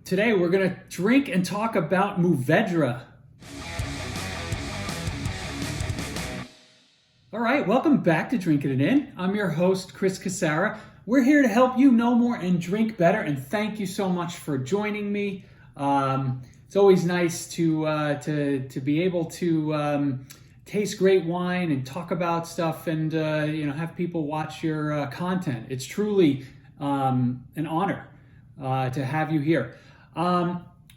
Today we're going to drink and talk about Mourvedre. All right, welcome back to Drinking It In. I'm your host, Chris Casara. We're here to help you know more and drink better, and thank you so much for joining me. It's always nice to be able to taste great wine and talk about stuff and have people watch your content. It's truly an honor to have you here.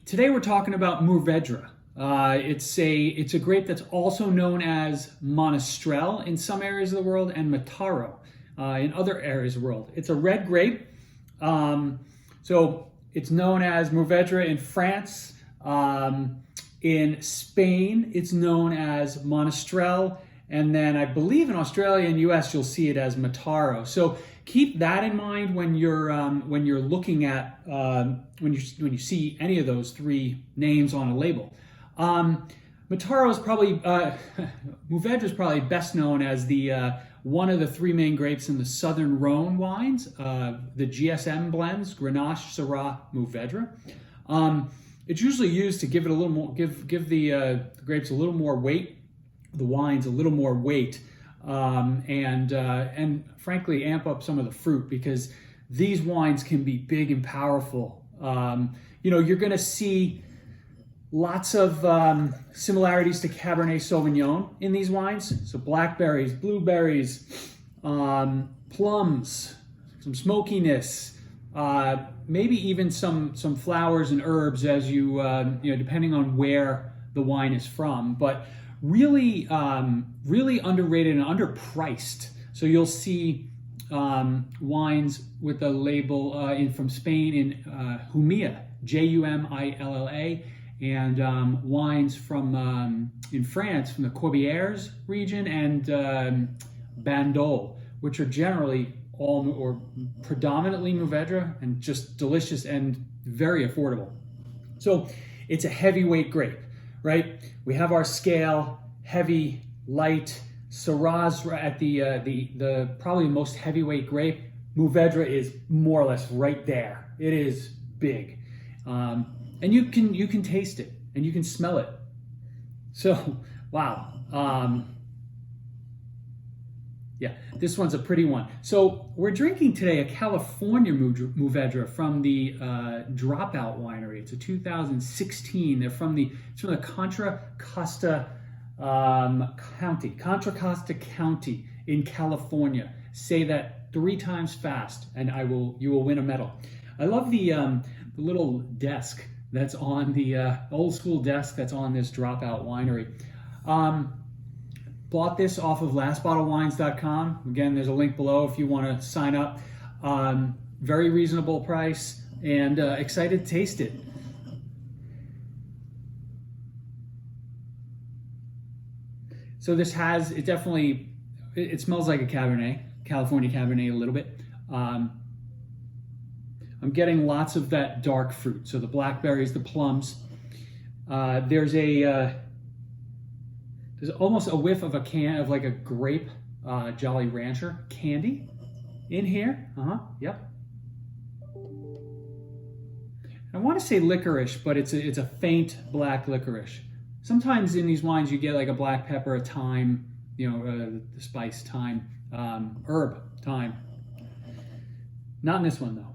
Today we're talking about Mourvedre. It's a grape that's also known as Monastrell in some areas of the world and Mataro in other areas of the world. It's a red grape. So it's known as Mourvedre in France. In Spain, it's known as Monastrell. And then I believe in Australia and US, you'll see it as Mataro. So keep that in mind when you're looking at when you see any of those three names on a label. Mataro is probably Mourvedre is probably best known as the one of the three main grapes in the Southern Rhone wines, the GSM blends, Grenache, Syrah, Mourvedre. It's usually used to give it a little more, give the grapes a little more weight, the wines a little more weight, and frankly amp up some of the fruit, because these wines can be big and powerful. You're going to see lots of similarities to Cabernet Sauvignon in these wines. So blackberries, blueberries, plums, some smokiness, maybe even some flowers and herbs as you depending on where the wine is from. But really underrated and underpriced. So you'll see wines with the label from Spain in Jumilla, Jumilla, and wines from in France from the Corbieres region and Bandol, which are generally all or predominantly Mourvedre and just delicious and very affordable. So it's a heavyweight grape, right? We have our scale, heavy, light. Syrah's at the probably most heavyweight grape. Mourvedre is more or less right there. It is big. And you can taste it and you can smell it. So, wow. Yeah, this one's a pretty one. So we're drinking today a California Mourvedre from the Dropout winery. It's a 2016. It's from the Contra Costa County, Contra Costa County in California. Say that 3 times fast, and you will win a medal. I love the little desk that's on the old school desk that's on this Dropout winery. Bought this off of lastbottlewines.com. Again, there's a link below if you want to sign up. Very reasonable price, and excited to taste it. So this it smells like a Cabernet, California Cabernet a little bit. I'm getting lots of that dark fruit. So the blackberries, the plums. There's almost a whiff of a can of like a grape Jolly Rancher candy in here. Yep. I want to say licorice, but it's a faint black licorice. Sometimes in these wines you get like a black pepper, a thyme, the spice thyme, herb thyme. Not in this one though.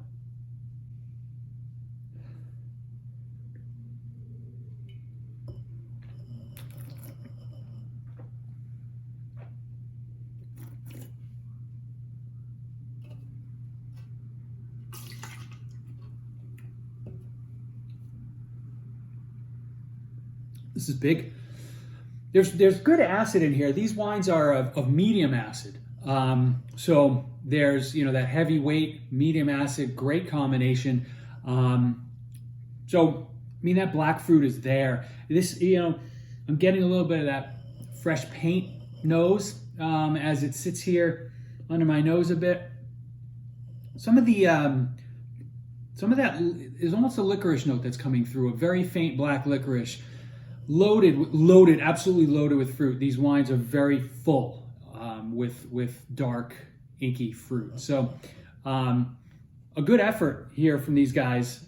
This is big. There's good acid in here. These wines are of medium acid. So there's that heavyweight, medium acid, great combination. That black fruit is there. This, I'm getting a little bit of that fresh paint nose as it sits here under my nose a bit. Some of that is almost a licorice note that's coming through, a very faint black licorice. Loaded, absolutely loaded with fruit. These wines are very full with dark, inky fruit. So a good effort here from these guys.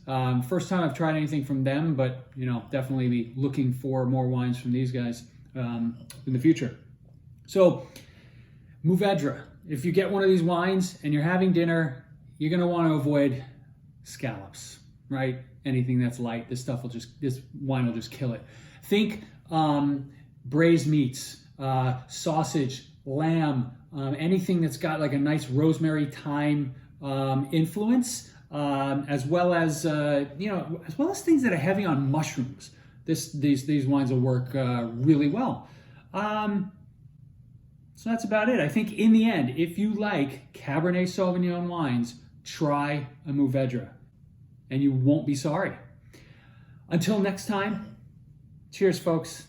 First time I've tried anything from them, but definitely be looking for more wines from these guys in the future. So, Mourvedre. If you get one of these wines and you're having dinner, you're gonna want to avoid scallops, right? Anything that's light, this wine will just kill it. Think braised meats, sausage, lamb, anything that's got like a nice rosemary, thyme influence, as well as things that are heavy on mushrooms. These wines will work really well. So that's about it. I think in the end, if you like Cabernet Sauvignon wines, try a Mourvedre and you won't be sorry. Until next time, cheers, folks.